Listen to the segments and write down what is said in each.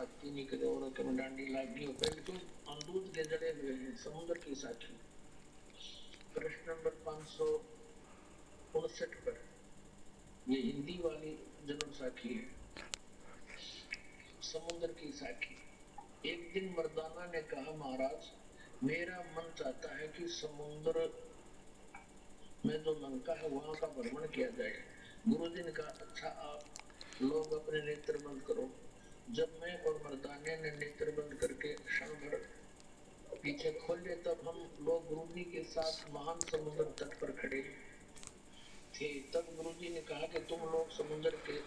नाचती निकले और कम डांडी लागी हो पहले तो अमरूद के जड़े हुए हैं समुद्र की साखी। प्रश्न नंबर 559 पर ये हिंदी वाली जन्म साखी है। समुद्र की साखी। एक दिन मर्दाना ने कहा महाराज मेरा मन चाहता है कि समुद्र में जो लंका है वहां का भ्रमण किया जाए। गुरुजी ने कहा अच्छा आप लोग अपने नेत्र बंद करो। जब मैं और मर्दाने ने नेत्र बंद करके क्षण भर पीछे खोले तब हम लोग गुरुजी के साथ महान समुद्र तट पर खड़े थे। तब गुरुजी ने कहा कि तुम लोग समुद्र के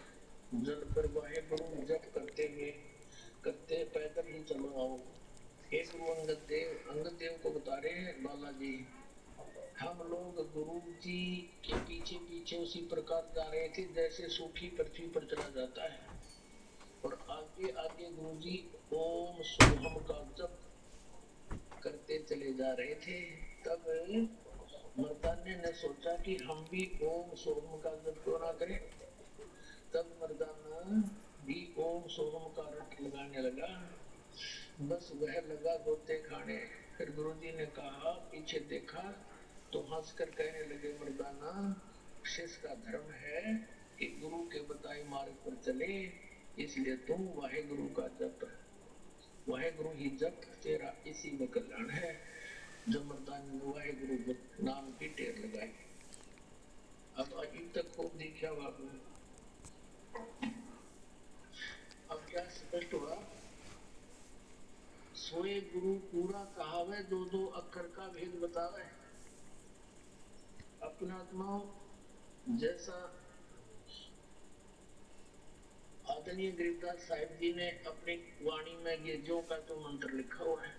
जल पर वाहे गुरु जप करते पैदल ही चलो आओ। एक गुरु अंगद देव को बता रहे हैं बालाजी हम लोग गुरु जी के पीछे पीछे उसी प्रकार जा रहे थे जैसे सूखी पृथ्वी पर चला जाता है और आगे आगे गुरु जी ओम सोहम का जप करते चले जा रहे थे। तब मर्दाने ने सोचा कि हम भी ओम सोहम का जप क्यों ना करें। तब मर्दाना भी ओम सोहम का रट लगाने लगा। बस वह लगा गोते खाने। फिर गुरुजी ने कहा पीछे देखा तो हंसकर कहने लगे मर्दाना शिष्य का धर्म है कि गुरु के बताए मार्ग पर चले इसलिए तुम वाहे गुरु का जप वाहे गुरु ही जप तेरा इसी में कल्याण है। जो मर्दाना ने वाहे गुरु नाम की टेर लगाई। अब अभी तक खूब देखा बाबू। अब क्या स्पष्ट हुआ सोए गुरु पूरा कहावे दो दो अक्षर का भेद बतावे। अपना आत्माओं जैसा आदरणीय गरीबदास साहिब जी ने अपनी वाणी में ये जो का तो मंत्र लिखा हुआ है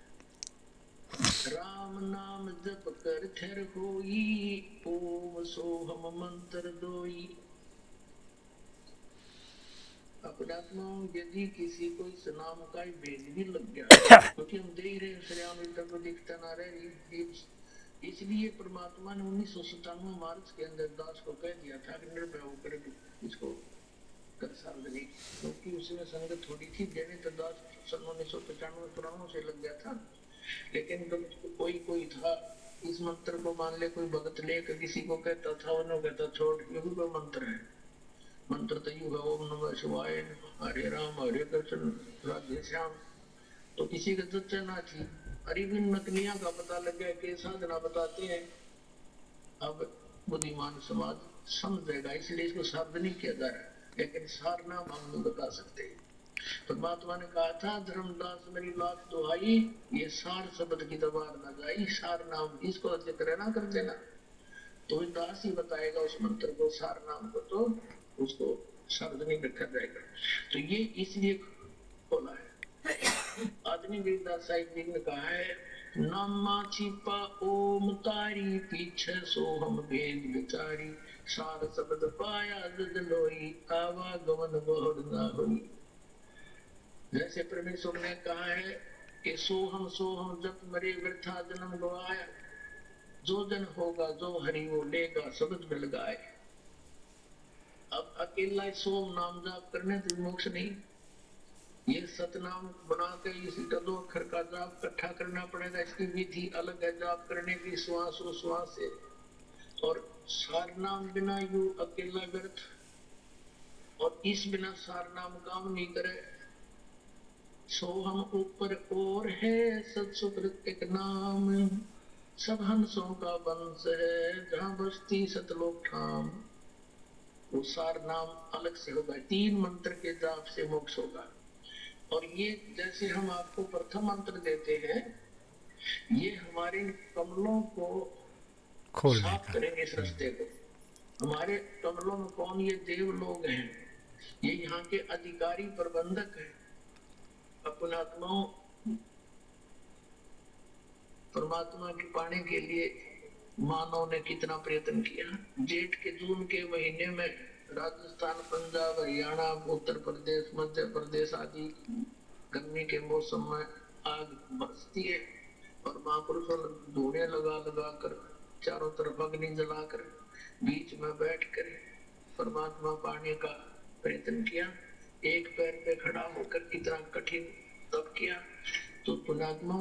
राम नाम जप कर ठहर होई ओम सोहम मंत्र दोई। अपने आत्माओं यदि किसी को इस नाम का भेद भी लग गया क्योंकि हम देख रहे श्रेयाम तक दिखता ना रहे इसलिए परमात्मा ने 1997 मार्च के अंदर दास को कह दिया था कि निर्भय होकर इसको कर सार्वजनिक क्योंकि उसमें संगत थोड़ी थी देने तो दास सन 1995 पुराणों से लग गया था। लेकिन कोई था इस मंत्र को मान ले कोई भगत ले किसी को कहता था उन्होंने कहता छोड़ ये भी कोई मंत्र है। मंत्र तो यू है ओम नमः शिवाय हरे राम हरे कृष्ण राधे श्याम। तो किसी का सच्चा ना थी अरिविन नकलियां का पता लग गया कि साधना बताते हैं। अब बुद्धिमान समाज समझेगा इसलिए इसको सार्वजनिक किया जा रहा है लेकिन सार नाम हम नहीं बता सकते। परमात्मा ने कहा था धर्मदास मेरी बात दुहाई ये सार शब्द की दबार न जाई सार नाम इसको जिक्र ना कर देना तो दास ही बताएगा उस मंत्र को सार नाम को तो उसको सार्वजनिक रखा जाएगा। तो ये इसलिए बोला है। आदमी गरीबदास साहिब जी ने कहा है नामा छिपा ओम तारी पीछे सोहम भेद विचारी सार शब्द पाया जद लोई आवागमन बहुड़ ना हुई। जैसे परमेश्वर ने कहा है कि सोहम जब मरे वृथा जन्म गवाया जो जन होगा जो हरि वो लेगा शब्द मिल गाए। अब अकेला सोम नाम जाप करने से मोक्ष नहीं ये सतनाम बना के इसी का 2 अक्षर का जाप इकट्ठा करना पड़ेगा। इसकी विधि अलग है जाप करने की श्वास से और सार नाम बिना यू अकेला व्यर्थ और इस बिना सार नाम काम नहीं करे। सो हम ऊपर और है सत्सुकृत एक नाम सब हंसों का वंश है जहाँ बसती सतलोक ठाम। वो सार नाम अलग से होगा 3 मंत्र के जाप से मोक्ष होगा। और ये जैसे हम आपको प्रथम मंत्र देते हैं ये हमारे कमलों को साफ करेंगे इस रास्ते को। हमारे कमलों में कौन ये देव लोग हैं ये यहाँ के अधिकारी प्रबंधक हैं। अपने आत्माओं परमात्मा के पाने के लिए मानव ने कितना प्रयत्न किया। जेठ के जून के महीने में राजस्थान पंजाब हरियाणा उत्तर प्रदेश मध्य प्रदेश आदि गर्मी के मौसम में आग बरसती है और महापुरुषों धुएं लगा कर चारों तरफ अग्नि जलाकर बीच में बैठ कर परमात्मा पाने का प्रयत्न किया। एक पैर पे खड़ा होकर कितना कठिन तप किया। तो पुण्यात्मा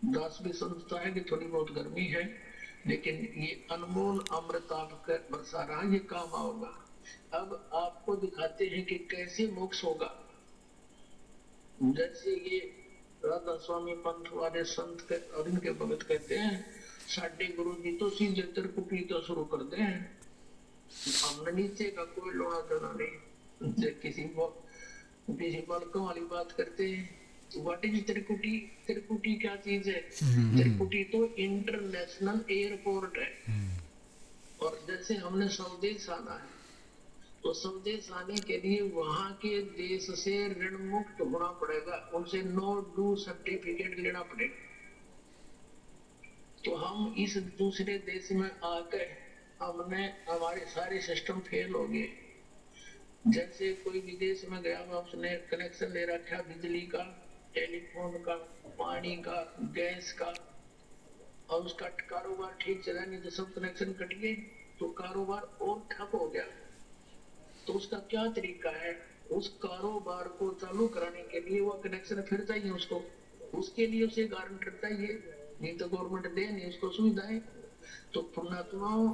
दास भी समझता है कि थोड़ी बहुत गर्मी है, लेकिन ये अनमोल अमृत आपका बरसा रहा, ये काम आओगा। अब आपको दिखाते हैं कि कैसे मोक्ष होगा। जैसे ये राधा स्वामी पंथ वाले संत और इनके भगत कहते हैं, साडे गुरु जी तो सीधे त्रिकुटी तो शुरू कर दे, हमने नीचे का कोई लोड़ा चढ़ा नहीं। किसी बालकों वाली बात करते हैं। What is त्रिकुटी? त्रिकुटी क्या चीज है? त्रिकुटी तो इंटरनेशनल एयरपोर्ट है। और जैसे हमने स्वदेश आना है, तो स्वदेश आने के लिए वहां के देश से ऋण मुक्त होना पड़ेगा, उनसे नो डू सर्टिफिकेट लेना पड़ेगा। तो हम इस दूसरे देश में आकर हमने हमारे सारे सिस्टम फेल हो गए। जैसे कोई विदेश में गया हुआ, उसने कनेक्शन ले रखा बिजली का, टेलीफोन का, पानी का, गैस का, और उसका कारोबार ठीक चला नहीं तो सब कनेक्शन कट गए, तो कारोबार और ठप हो गया। तो उसका क्या तरीका है? उस कारोबार को चालू कराने के लिए वो कनेक्शन फिर चाहिए उसको, उसके लिए उसे गारंटर चाहिए, नहीं तो गवर्नमेंट दे नहीं उसको सुविधाएं। तो पुण्यात्माओं,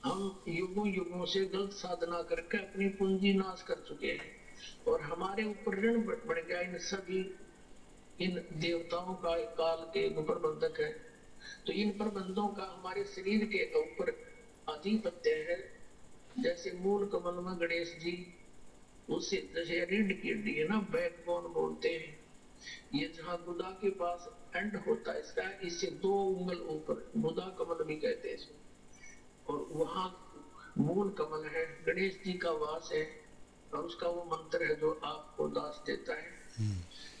हम युगों युगों से गलत साधना करके अपनी पूंजी नाश कर चुके हैं, और हमारे ऊपर ऋण बढ़ गया इन सभी इन देवताओं का काल के प्रबंधक है। तो इन प्रबंधों का हमारे शरीर के ऊपर आधिपत्य है। जैसे मूल कमल में गणेश जी, उससे जैसे रीढ़ की हड्डी है ना, बैकबोन बोलते हैं, ये जहाँ गुदा के पास एंड होता है इसका, इससे 2 उंगल ऊपर गुदा कमल भी कहते हैं इसको, और वहां मूल कमल है, गणेश जी का वास है, और उसका वो मंत्र है जो आपको दास देता है।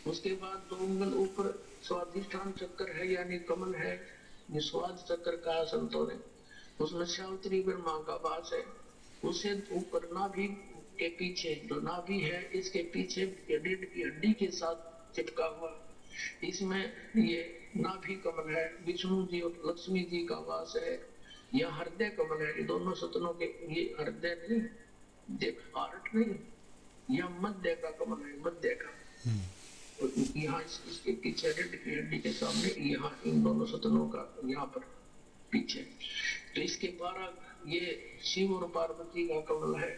उसके बाद 2 उंगल ऊपर स्वादिष्ठान चक्र है, यानी कमल है, ये स्वाद चक्र का संतों ने, उसमें सावित्री ब्रह्मा का वास है। उससे ऊपर नाभि के पीछे जो नाभि है, इसके पीछे रीढ़ की हड्डी के साथ चिपका हुआ, इसमें ये नाभि कमल है, विष्णु जी और लक्ष्मी जी का वास है। यह हृदय कमल है, ये दोनों सतनों के, ये हृदय नहीं, देख हार्ट नहीं, यह मध्य का कमल है, मध्य का। तो यहाँ इसके पीछे रीढ़ की हड्डी के सामने, यहाँ इन दोनों सतनों का यहाँ पर पीछे, तो इसके 12 ये शिव और पार्वती का कमल है,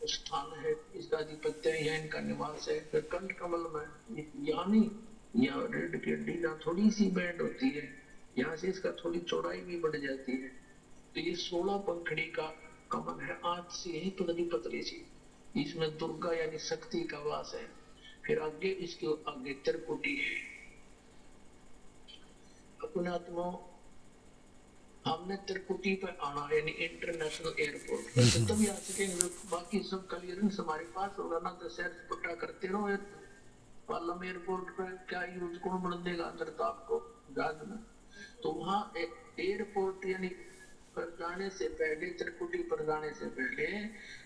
स्थान है, इसका अधिपत्य है, यहाँ इनका निवास है। फिर कंठ कमल में यहाँ नहीं, यहाँ रीढ़ की हड्डी जहाँ थोड़ी सी बैंड होती है, यहाँ से इसका थोड़ी चौड़ाई भी बढ़ जाती है। तो ये 16 पंखड़ी का कमल है, आंख से यही पतली पतली सी, इसमें दुर्गा यानी शक्ति का वास है। फिर आगे इसके आगे त्रिकुटी है। अपने आत्मा हमने त्रिकुटी पर आना है, यानी इंटरनेशनल एयरपोर्ट पर, तो तभी आ सकेंगे। बाकी सब क्लियरेंस हमारे पास होगा ना, तो सैर सपाटा करते रहो। पालम एयरपोर्ट पर क्या यूज कौन बन देगा अंदर तो आपको जहाज में। तो वहाँ एयरपोर्ट यानी पर जाने से पहले, त्रिकुटी पर जाने से पहले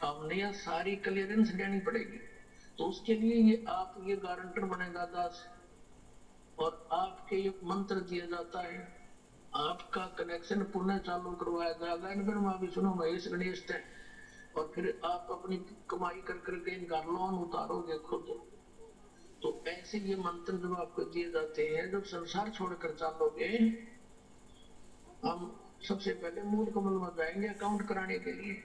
हमने यह सारी क्लियरेंस लेनी पड़ेगी। तो उसके लिए ये आप ये गारंटर बनेगा दास, और आपके ये मंत्र दिया जाता है, आपका कनेक्शन पुनः चालू करवाया जाएगा इन ब्रह्मा विष्णु महेश गणेश है, और फिर आप अपनी कमाई कर करके इनका लोन उतारोगे खुद। तो ऐसे ये मंत्र जब आपको दिए जाते हैं, जब संसार छोड़कर चालोगे, हम सबसे पहले मूल कमल में जाएंगे अकाउंट कराने के लिए,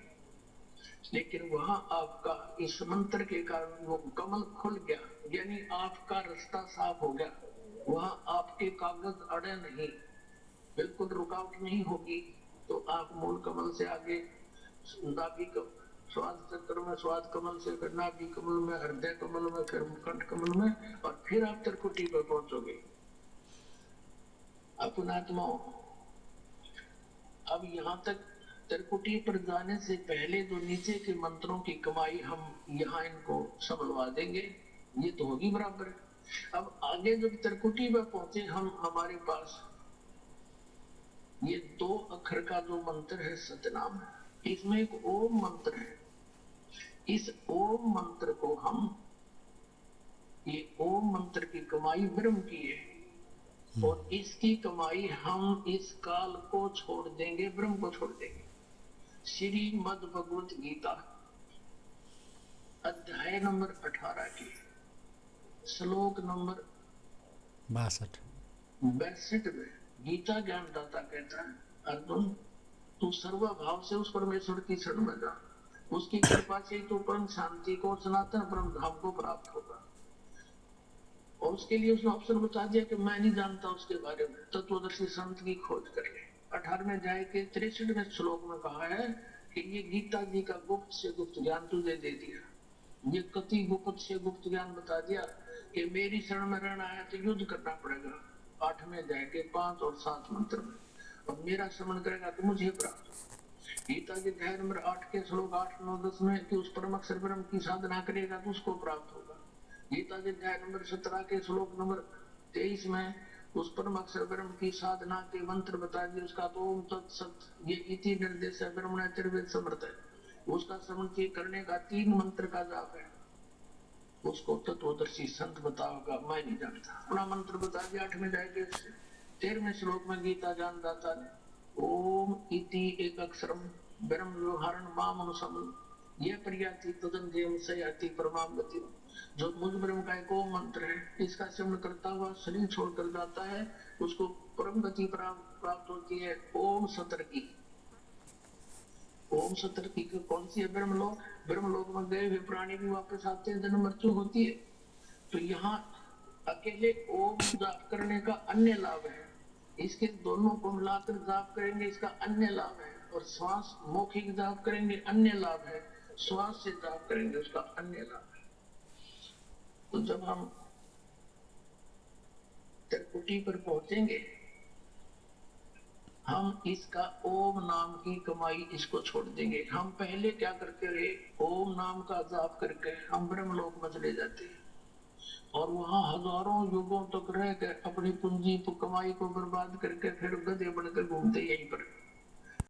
लेकिन वहां आपका इस मंत्र के कारण वो कमल खुल गया, यानी आपका रास्ता साफ हो गया, वहां आपके कागज अड़े नहीं, बिल्कुल रुकावट नहीं होगी। तो आप मूल कमल से आगे नाभि स्वाद चक्र में, स्वाद कमल से फिर नाभि कमल में, हृदय कमल में, फिर कंठ कमल में, और फिर आप त्रिकुटी पर पहुंचोगे। अपनात्मा अब यहाँ तक त्रिकुटी पर जाने से पहले जो नीचे के मंत्रों की कमाई हम यहाँ इनको संभलवा देंगे, ये तो होगी बराबर। अब आगे जब त्रिकुटी पर पहुंचे हम, हमारे पास ये 2 अक्षर का जो मंत्र है सतनाम, इसमें एक ओम मंत्र है। इस ओम मंत्र को हम, ये ओम मंत्र की कमाई ब्रह्म की है, और इसकी कमाई हम इस काल को छोड़ देंगे, ब्रह्म को छोड़ देंगे। श्रीमद् भगवत गीता अध्याय नंबर 18 के श्लोक नंबर 62 में गीता ज्ञानदाता कहता है, अर्जुन तू सर्व भाव से उस परमेश्वर की शरण में जा, उसकी कृपा से तो परम शांति को, सनातन परम धाम को प्राप्त होगा। और उसके लिए उसने ऑप्शन बता दिया कि मैं नहीं जानता उसके बारे में, तत्वदर्शी संत की खोज कर ले। 18वें अध्याय के 63वें श्लोक में कहा है कि ये गीता जी का गुप्त से गुप्त ज्ञान तुझे दे दिया। ये कति गुप्त से गुप्त ज्ञान बता दिया कि मेरी शरण में रहना है तो युद्ध करना पड़ेगा। 8वें अध्याय के 5 और 7 मंत्र में, और मेरा श्रवण करेगा तो मुझे प्राप्त हो। गीता के अध्याय नंबर 8 के श्लोक 8, 9, 10 में कि उस परम अक्षर ब्रह्म की साधना करेगा तो उसको प्राप्त होगा। गीता के अध्याय नंबर 17 के श्लोक नंबर 23 में उस परम अक्षर ब्रह्म की साधना के मंत्र बता दिए, उसका तो ओम तत्सत ये इति निर्देश है, ब्रह्मण चतुर्वेद समर्थ है। उसका श्रवण करने का 3 मंत्र का जाप है, उसको तत्वदर्शी संत बताओगा, मैं नहीं जानता। अपना मंत्र बता दिया। 8 में जाएंगे 13वें श्लोक में गीता ज्ञानदाता ने ओम इति एक अक्षरम ब्रह्म व्यवहारण माम अनुसमन ये प्रयाति तदन देव सयाति परमाम गति। जो मुझ ब्रह्म का एक ओम मंत्र है, इसका सेवन करता हुआ शरीर छोड़कर जाता है, उसको परम गति प्राप्त होती है। ओम सतर की, ओम सतर की कौन सी है? ब्रह्मलोक। ब्रह्मलोक में गए हुए प्राणी भी वापस आते हैं, जन्म मृत्यु होती है। तो यहाँ अकेले ओम जाप करने का अन्य लाभ है, इसके दोनों को मिलाकर जाप करेंगे इसका अन्य लाभ है, और श्वास मौखिक जाप करेंगे अन्य लाभ है, श्वास से जाप करेंगे उसका अन्य लाभ है। तो जब हम त्रिकुटी पर पहुंचेंगे, हम इसका ओम नाम की कमाई इसको छोड़ देंगे। हम पहले क्या करते रहे, ओम नाम का जाप करके हम ब्रह्मलोक में चले जाते हैं, और वहां हजारों युगों तक रहकर अपनी पूंजी को, कमाई को बर्बाद करके फिर गधे बनकर घूमते यहीं पर।